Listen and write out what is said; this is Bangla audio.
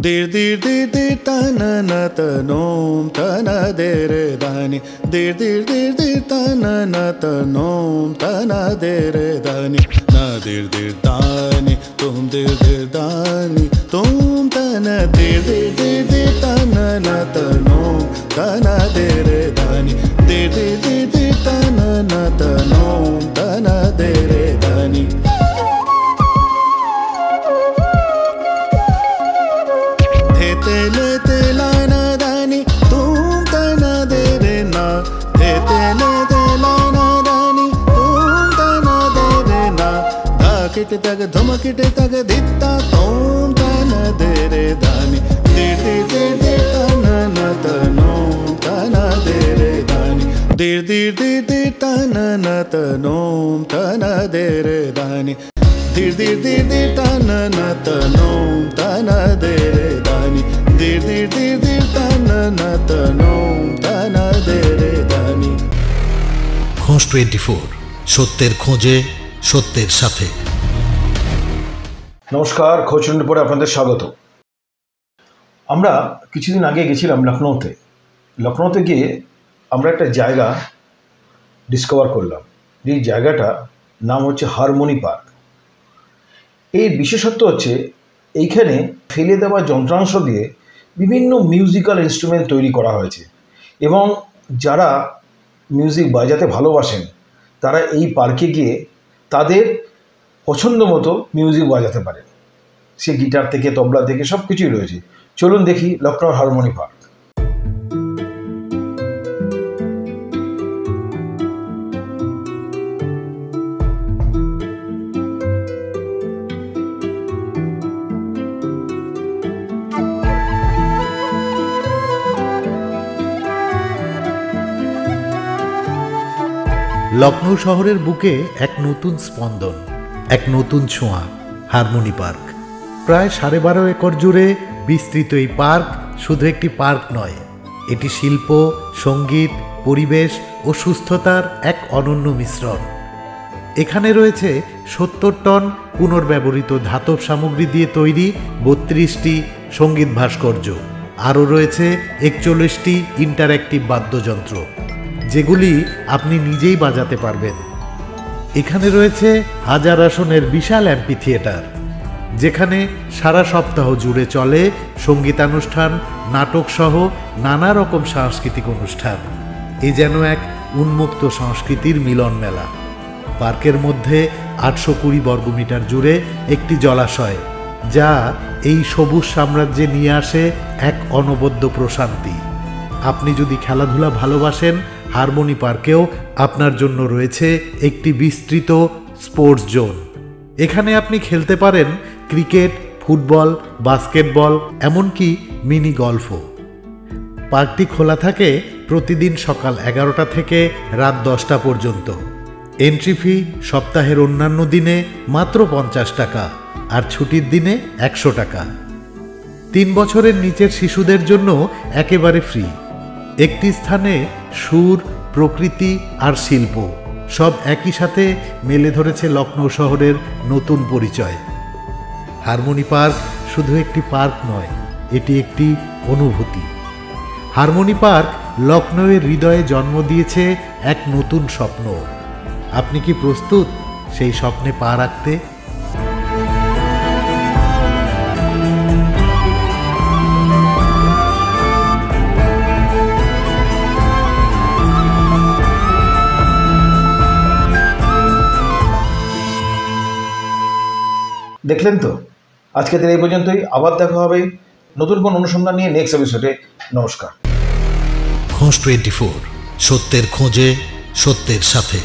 dir dir dir dir tana na tanom tana dere dani dir dir dir dir tana na tanom tana dere dani na dir dir dani tum tana dir dir dir dir tana na tanom tana dere dani dir dir dir dir tana na tanom tana dere dani tele tela na dani tum tana dere na tele tela na dani tum tana dere na dakit tag dhamakit tag ditta tum tana dere dani dir dir dir dir tana na tanom tana dere dani dir dir dir dir tana na tanom tana dere dani dir dir dir dir tana na tanom tana dere dani dir dir dir dir tana na tanom tana dere dani খোঁজ 24 সত্যের খোঁজে সত্যের সাথে। নমস্কার, খোঁজ 24 আপনাদের স্বাগত। আমরা কিছুদিন আগে গেছিলাম লখনৌতে গিয়ে আমরা একটা জায়গা ডিসকভার করলাম। যে জায়গাটা নাম হচ্ছে হারমোনি পার্ক। এর বিশেষত্ব হচ্ছে এইখানে ফেলে দেওয়া যন্ত্রাংশ দিয়ে বিভিন্ন মিউজিক্যাল ইনস্ট্রুমেন্ট তৈরি করা হয়েছে এবং যারা মিউজিক বাজাতে ভালোবাসেন তারা এই পার্কে গিয়ে তাদের পছন্দ মতো মিউজিক বাজাতে পারেন। সে গিটার থেকে তবলা থেকে সব কিছুই রয়েছে। চলুন দেখি লখনৌর হারমোনি পার্ক। লখনৌ শহরের বুকে এক নতুন স্পন্দন, এক নতুন ছোঁয়া, হারমোনি পার্ক। প্রায় 12.5 একর জুড়ে বিস্তৃত এই পার্ক শুধু একটি পার্ক নয়, এটি শিল্প, সঙ্গীত, পরিবেশ ও সুস্থতার এক অনন্য মিশ্রণ। এখানে রয়েছে 70 টন পুনর্ব্যবহৃত ধাতব সামগ্রী দিয়ে তৈরি 32টি সঙ্গীত ভাস্কর্য। আরও রয়েছে 41টি ইন্টারঅ্যাক্টিভ বাদ্যযন্ত্র, যেগুলি আপনি নিজেই বাজাতে পারবেন। এখানে রয়েছে 1000 আসনের বিশাল অ্যাম্পি থিয়েটার, যেখানে সারা সপ্তাহ জুড়ে চলে সঙ্গীতানুষ্ঠান, নাটক সহ নানা রকম সাংস্কৃতিক অনুষ্ঠান। এ যেন এক উন্মুক্ত সংস্কৃতির মিলন মেলা। পার্কের মধ্যে 820 বর্গমিটার জুড়ে একটি জলাশয়, যা এই সবুজ সাম্রাজ্যে নিয়ে আসে এক অনবদ্য প্রশান্তি। আপনি যদি খেলাধুলা ভালোবাসেন, হারমোনি পার্কেও আপনার জন্য রয়েছে একটি বিস্তৃত স্পোর্টস জোন। এখানে আপনি খেলতে পারেন ক্রিকেট, ফুটবল, বাস্কেটবল, এমনকি মিনি গলফও। পার্কটি খোলা থাকে প্রতিদিন সকাল 11টা থেকে রাত 10টা পর্যন্ত। এন্ট্রি ফি সপ্তাহের অন্যান্য দিনে মাত্র 50 টাকা, আর ছুটির দিনে 100 টাকা। 3 বছরের নিচের শিশুদের জন্য একেবারে ফ্রি। একটি স্থানে সুর, প্রকৃতি আর শিল্প সব একই সাথে মেলে ধরেছে লখনৌ শহরের নতুন পরিচয়। হারমোনি পার্ক শুধু একটি পার্ক নয়, এটি একটি অনুভূতি। হারমোনি পার্ক লখনৌয়ের হৃদয়ে জন্ম দিয়েছে এক নতুন স্বপ্ন। আপনি কি প্রস্তুত সেই স্বপ্নে পা রাখতে? দেখলেন তো, আজকে এই পর্যন্তই। আবার দেখা হবে নতুন কোন অনুসন্ধান নিয়ে নেক্সট এপিসোডে। নমস্কার। খোঁজ 24 সত্যের খোঁজে সত্যের সাথে।